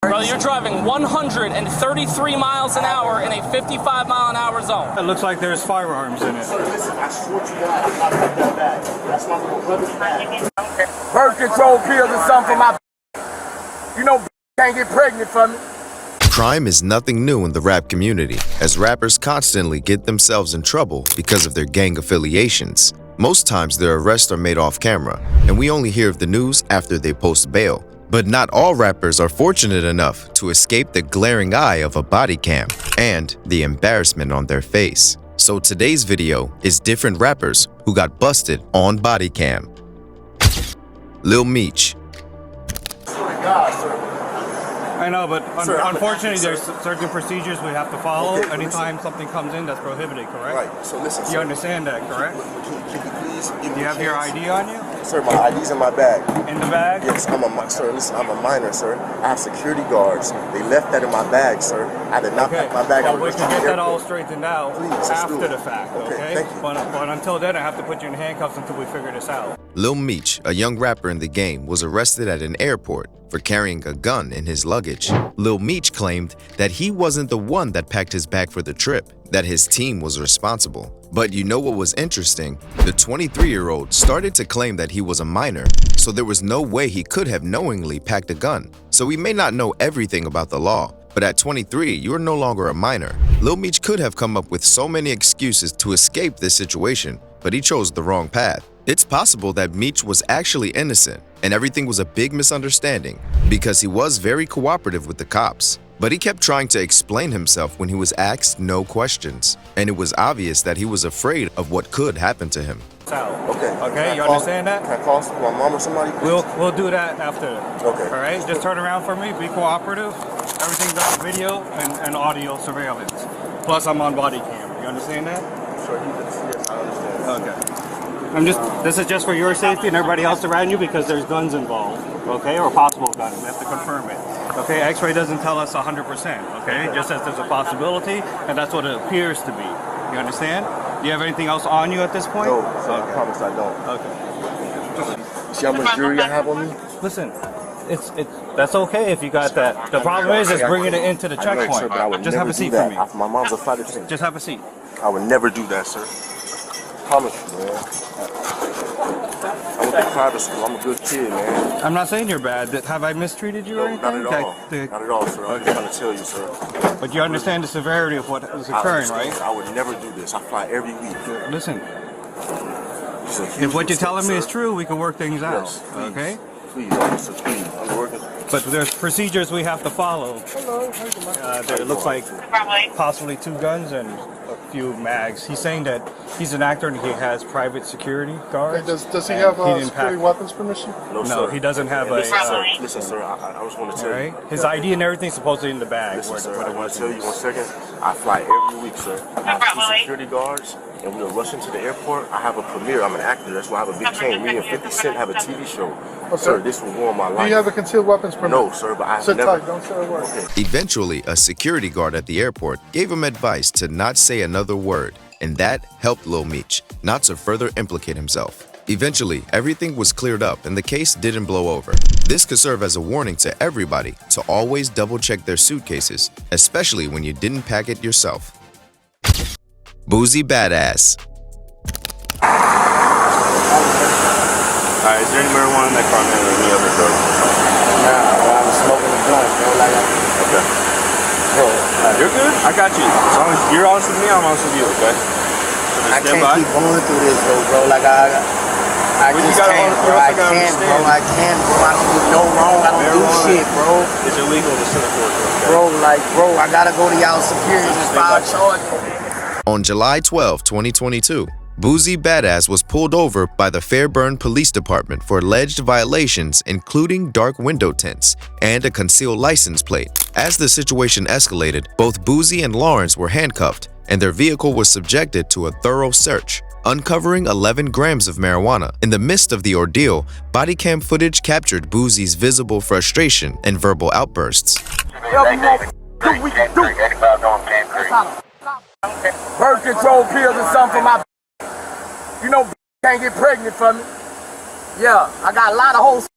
Bro, you're driving 133 miles an hour in a 55-mile-an-hour zone. It looks like there's firearms in it. Sir, listen, I swear to God, I'm not gonna that bag. That's my little brother's bag. Birth control pills or something for my you know can't get pregnant from me. Crime is nothing new in the rap community, as rappers constantly get themselves in trouble because of their gang affiliations. Most times their arrests are made off camera, and we only hear of the news after they post bail. But not all rappers are fortunate enough to escape the glaring eye of a body cam and the embarrassment on their face. So today's video is different rappers who got busted on body cam. Lil Meech. I know, but unfortunately there's certain procedures we have to follow anytime something comes in that's prohibited, correct? Right, so listen, You understand that, correct? Can you please give me Do you have your ID on you? Sir, my ID's in my bag. In the bag? Yes, sir, listen, I'm a minor, sir. I have security guards. They left that in my bag, sir. I did not pack my bag. Well, we can get that all straightened out Please, after the fact, okay? Thank you. But until then, I have to put you in handcuffs until we figure this out. Lil Meech, a young rapper in the game, was arrested at an airport for carrying a gun in his luggage. Lil Meech claimed that he wasn't the one that packed his bag for the trip, that his team was responsible. But you know what was interesting? The 23-year-old started to claim that he was a minor, so there was no way he could have knowingly packed a gun. So he may not know everything about the law, but at 23, you're no longer a minor. Lil Meech could have come up with so many excuses to escape this situation, but he chose the wrong path. It's possible that Meech was actually innocent and everything was a big misunderstanding because he was very cooperative with the cops. But he kept trying to explain himself when he was asked no questions, and it was obvious that he was afraid of what could happen to him. Okay, you understand that? Can I call my mom or somebody? We'll do that after. Okay. All right, just turn around for me, be cooperative. Everything's on video and audio surveillance. Plus I'm on body cam. You understand that? Sure, yes, I understand. This is just for your safety and everybody else around you because there's guns involved, okay, or possible guns. We have to confirm it. Okay, X-ray doesn't tell us 100%, okay? It just says there's a possibility, and that's what it appears to be. You understand? Do you have anything else on you at this point? No, sir, I promise I don't. Okay. See how much jewelry I have on me? Listen, that's okay if you got that. The problem is bringing it into the checkpoint. Sir, but I would just never have a seat do for that. me. My mom's a flight attendant. Just have a seat. I would never do that, sir. Promise you, man. I went to private school. I'm a good kid, man. I'm not saying you're bad. Have I mistreated you or anything? Not at all. Not at all, sir. I'm just trying to tell you, sir. But you understand the severity of what is occurring, right? I would never do this. I fly every week. Listen, if what you're telling me is true, we can work things out, Yes, please. okay? Please, officer, please. I'm working. But there's procedures we have to follow. It looks like possibly 2 guns and a few mags. He's saying that he's an actor and he has private security guards. Okay, does he have security weapons permission? No, No, he doesn't have a... Listen, sir, I just want to tell you. His ID and everything's supposedly in the bag. Listen, sir, where I the want to tell you weapon is. 1 second. I fly every week, sir. I have 2 security guards, and we are rushing to the airport. I have a premiere. I'm an actor. That's why I have a big chain. Me and 50 Cent have a TV show. Okay. Sir, this will warm my life. Do you have a concealed weapons permit? No, sir, but I have Sit never... tight, don't say a word. Okay. Eventually, a security guard at the airport gave him advice to not say another word, and that helped Lil Meech not to further implicate himself. Eventually, everything was cleared up and the case didn't blow over. This could serve as a warning to everybody to always double-check their suitcases, especially when you didn't pack it yourself. Boosie Badazz. Alright, is there any marijuana in that car, man, or any other drug? Nah, I'm smoking a blunt, bro. Okay. Bro, You're good? I got you. As long as you're honest with me, I'm honest with you, okay? I can't keep going through this, bro. Like I But you just gotta can't, honestly bro. I also gotta can't, bro. understand. I can't, bro. I don't do no wrong. I don't do shit, bro. It's illegal to sell for it, Bro, I gotta go to y'all superiors and file charges. On July 12, 2022, Boosie Badazz was pulled over by the Fairburn Police Department for alleged violations including dark window tints and a concealed license plate. As the situation escalated, both Boosie and Lawrence were handcuffed and their vehicle was subjected to a thorough search, uncovering 11 grams of marijuana. In the midst of the ordeal, bodycam footage captured Boosie's visible frustration and verbal outbursts. Birth control pills or something for my you know can't get pregnant from me. Yeah, I got a lot of hoes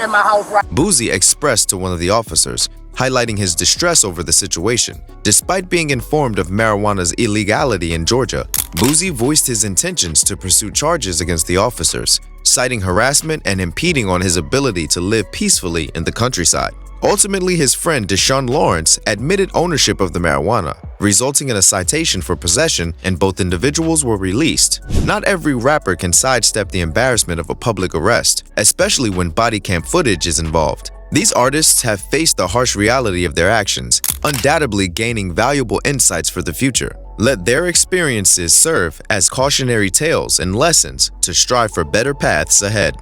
in my house right. Boosie expressed to one of the officers highlighting his distress over the situation. Despite being informed of marijuana's illegality in Georgia, Boosie voiced his intentions to pursue charges against the officers, citing harassment and impeding on his ability to live peacefully in the countryside. Ultimately, his friend Deshaun Lawrence admitted ownership of the marijuana, resulting in a citation for possession, and both individuals were released. Not every rapper can sidestep the embarrassment of a public arrest, especially when body cam footage is involved. These artists have faced the harsh reality of their actions, undoubtedly gaining valuable insights for the future. Let their experiences serve as cautionary tales and lessons to strive for better paths ahead.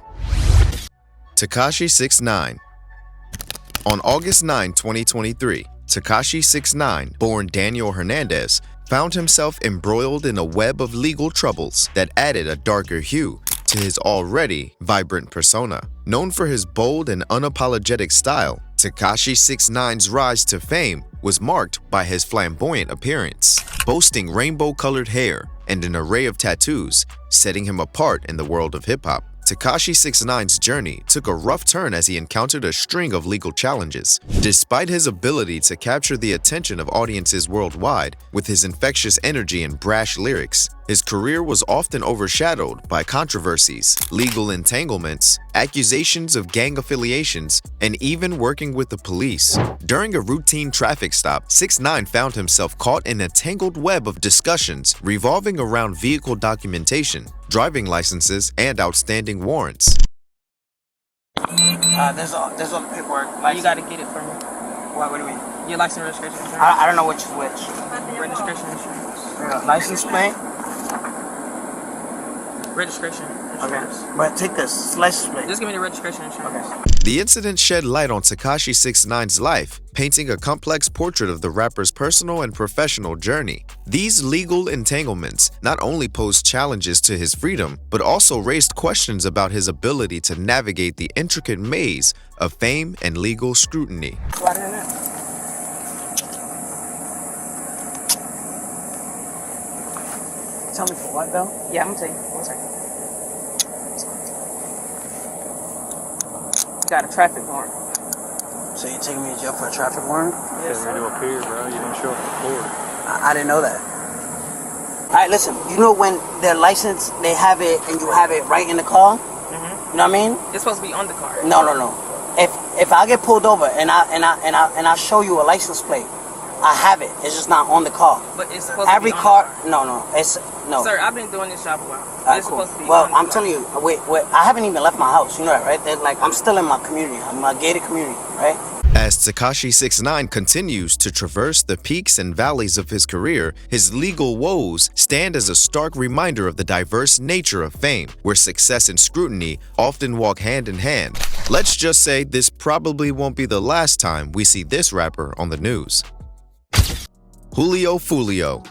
Tekashi 6ix9ine. On August 9, 2023, Tekashi 6ix9ine, born Daniel Hernandez, found himself embroiled in a web of legal troubles that added a darker hue to his already vibrant persona. Known for his bold and unapologetic style, Tekashi 6ix9ine's rise to fame was marked by his flamboyant appearance, boasting rainbow-colored hair and an array of tattoos, setting him apart in the world of hip-hop. Tekashi 6ix9ine's journey took a rough turn as he encountered a string of legal challenges. Despite his ability to capture the attention of audiences worldwide with his infectious energy and brash lyrics, his career was often overshadowed by controversies, legal entanglements, accusations of gang affiliations, and even working with the police. During a routine traffic stop, 6ix9ine found himself caught in a tangled web of discussions revolving around vehicle documentation, driving licenses, and outstanding warrants. There's all the paperwork. You gotta get it for me. What do you mean? Your license, registration, insurance. I don't know which is which. Registration, insurance. License plate? Registration, Okay. insurance. But take this license plate. Just give me the registration, insurance. Okay. The incident shed light on Tekashi 6ix9ine's life, painting a complex portrait of the rapper's personal and professional journey. These legal entanglements not only posed challenges to his freedom, but also raised questions about his ability to navigate the intricate maze of fame and legal scrutiny. Right in there. Tell me for what though? Yeah, I'm gonna tell you. 1 second. You got a traffic warrant. So you're taking me to jail for a traffic warrant? Yes, sir. appear, bro. You didn't show up to court. I didn't know that. Alright, listen, you know when their license, they have it and you have it right in the car? You know what I mean? It's supposed to be on the car. No. If I get pulled over and I show you a license plate, I have it. It's just not on the car. But it's supposed Every to be car, on the car. no. Sir, I've been doing this job a while. Alright, It's cool. supposed to be Well, on the I'm car. telling you, wait, I haven't even left my house. You know that, right? Like, I'm still in my community. I'm in my gated community, right? As Tekashi 6ix9ine continues to traverse the peaks and valleys of his career, his legal woes stand as a stark reminder of the diverse nature of fame, where success and scrutiny often walk hand in hand. Let's just say this probably won't be the last time we see this rapper on the news. Julio Foolio.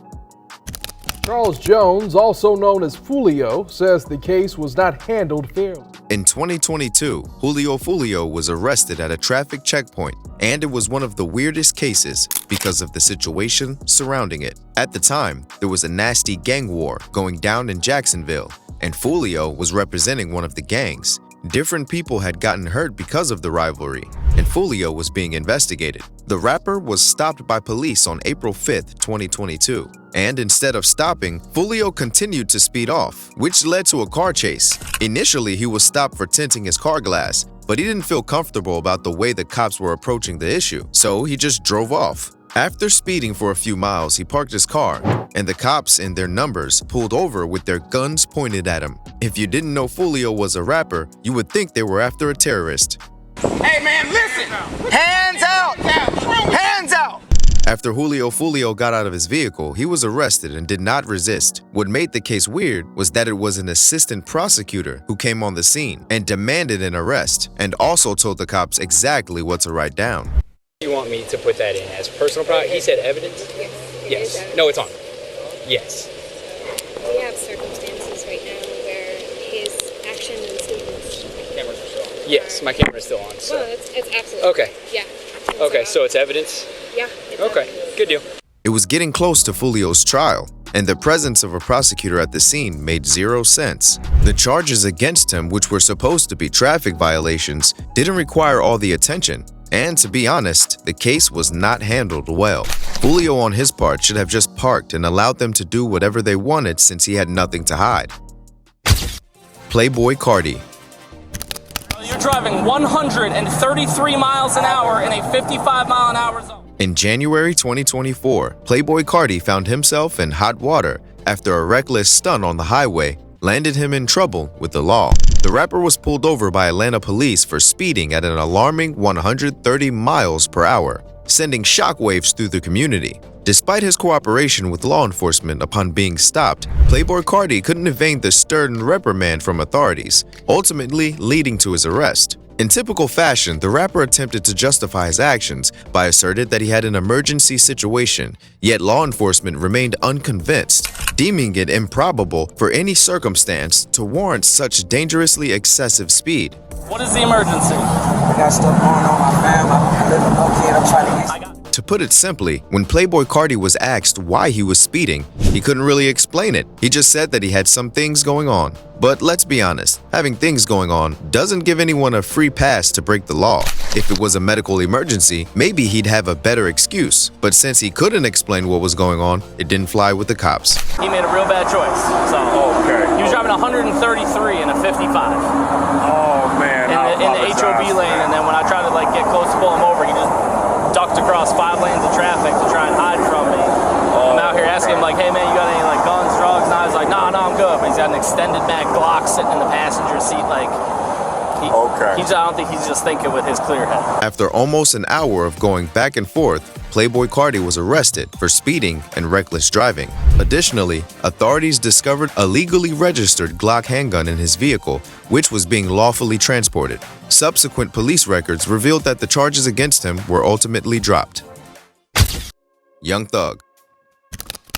Charles Jones, also known as Fulio, says the case was not handled fairly. In 2022, Julio Foolio was arrested at a traffic checkpoint, and it was one of the weirdest cases because of the situation surrounding it. At the time, there was a nasty gang war going down in Jacksonville, and Fulio was representing one of the gangs. Different people had gotten hurt because of the rivalry, and Fulio was being investigated. The rapper was stopped by police on April 5th, 2022. And instead of stopping, Fulio continued to speed off, which led to a car chase. Initially, he was stopped for tinting his car glass, but he didn't feel comfortable about the way the cops were approaching the issue, so he just drove off. After speeding for a few miles, he parked his car, and the cops in their numbers pulled over with their guns pointed at him. If you didn't know Fulio was a rapper, you would think they were after a terrorist. Hey man, listen! Hands out! Hands out! After Julio Foolio got out of his vehicle, he was arrested and did not resist. What made the case weird was that it was an assistant prosecutor who came on the scene and demanded an arrest, and also told the cops exactly what to write down. You want me to put that in as personal property? He said evidence? Yes. No, it's on. Yes. We have circumstances right now where his actions and statements. Cameras are still on. Yes, my camera is still on. So. Well, it's absolutely. Okay. Yeah. Okay, so it's evidence? Yeah. It's Okay, evidence. good deal. It was getting close to Fulio's trial, and the presence of a prosecutor at the scene made zero sense. The charges against him, which were supposed to be traffic violations, didn't require all the attention. And to be honest, the case was not handled well. Fulio on his part should have just parked and allowed them to do whatever they wanted since he had nothing to hide. Playboi Carti. You're driving 133 miles an hour in a 55-mile-an-hour zone. In January 2024, Playboi Carti found himself in hot water after a reckless stunt on the highway landed him in trouble with the law. The rapper was pulled over by Atlanta police for speeding at an alarming 130 miles per hour, sending shockwaves through the community. Despite his cooperation with law enforcement upon being stopped, Playboi Carti couldn't evade the stern reprimand from authorities, ultimately leading to his arrest. In typical fashion, the rapper attempted to justify his actions by asserting that he had an emergency situation, yet law enforcement remained unconvinced, deeming it improbable for any circumstance to warrant such dangerously excessive speed. What is the emergency? I got stuff going on my fam. I'm living okay. I'm trying to get. To put it simply, when Playboi Carti was asked why he was speeding, he couldn't really explain it. He just said that he had some things going on. But let's be honest, having things going on doesn't give anyone a free pass to break the law. If it was a medical emergency, maybe he'd have a better excuse. But since he couldn't explain what was going on, it didn't fly with the cops. He made a real bad choice. So he was driving 133 in a 55. Oh man. In the HOV lane, and then when I tried to get close to pull him over, he just ducked across 5 lanes of traffic to try and hide from me. I'm out here asking him hey man, you got any guns, drugs? And I was like, no, I'm good. But he's got an extended mag Glock sitting in the passenger seat. I don't think he's just thinking with his clear head. After almost an hour of going back and forth, Playboi Carti was arrested for speeding and reckless driving. Additionally, authorities discovered a legally registered Glock handgun in his vehicle, which was being lawfully transported. Subsequent police records revealed that the charges against him were ultimately dropped. Young Thug.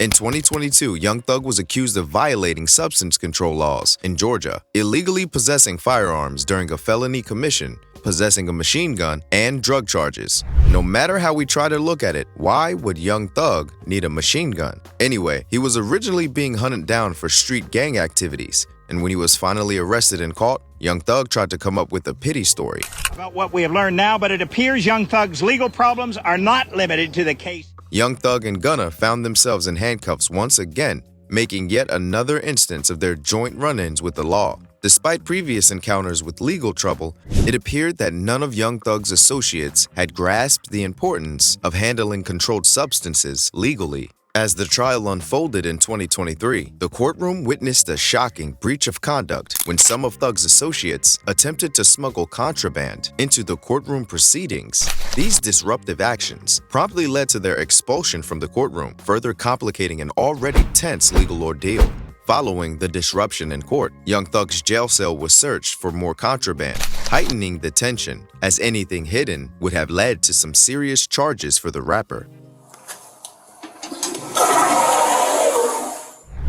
In 2022, Young Thug was accused of violating substance control laws in Georgia, illegally possessing firearms during a felony commission, possessing a machine gun, and drug charges. No matter how we try to look at it, why would Young Thug need a machine gun? Anyway, he was originally being hunted down for street gang activities, and when he was finally arrested and caught, Young Thug tried to come up with a pity story about what we have learned now, but it appears Young Thug's legal problems are not limited to the case. Young Thug and Gunna found themselves in handcuffs once again, making yet another instance of their joint run-ins with the law. Despite previous encounters with legal trouble, it appeared that none of Young Thug's associates had grasped the importance of handling controlled substances legally. As the trial unfolded in 2023, the courtroom witnessed a shocking breach of conduct when some of Thug's associates attempted to smuggle contraband into the courtroom proceedings. These disruptive actions promptly led to their expulsion from the courtroom, further complicating an already tense legal ordeal. Following the disruption in court, Young Thug's jail cell was searched for more contraband, heightening the tension, as anything hidden would have led to some serious charges for the rapper.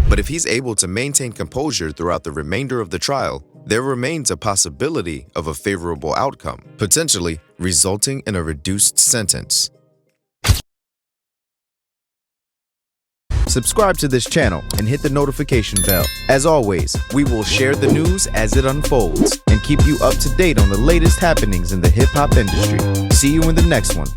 But if he's able to maintain composure throughout the remainder of the trial, there remains a possibility of a favorable outcome, potentially resulting in a reduced sentence. Subscribe to this channel and hit the notification bell. As always, we will share the news as it unfolds and keep you up to date on the latest happenings in the hip-hop industry. See you in the next one.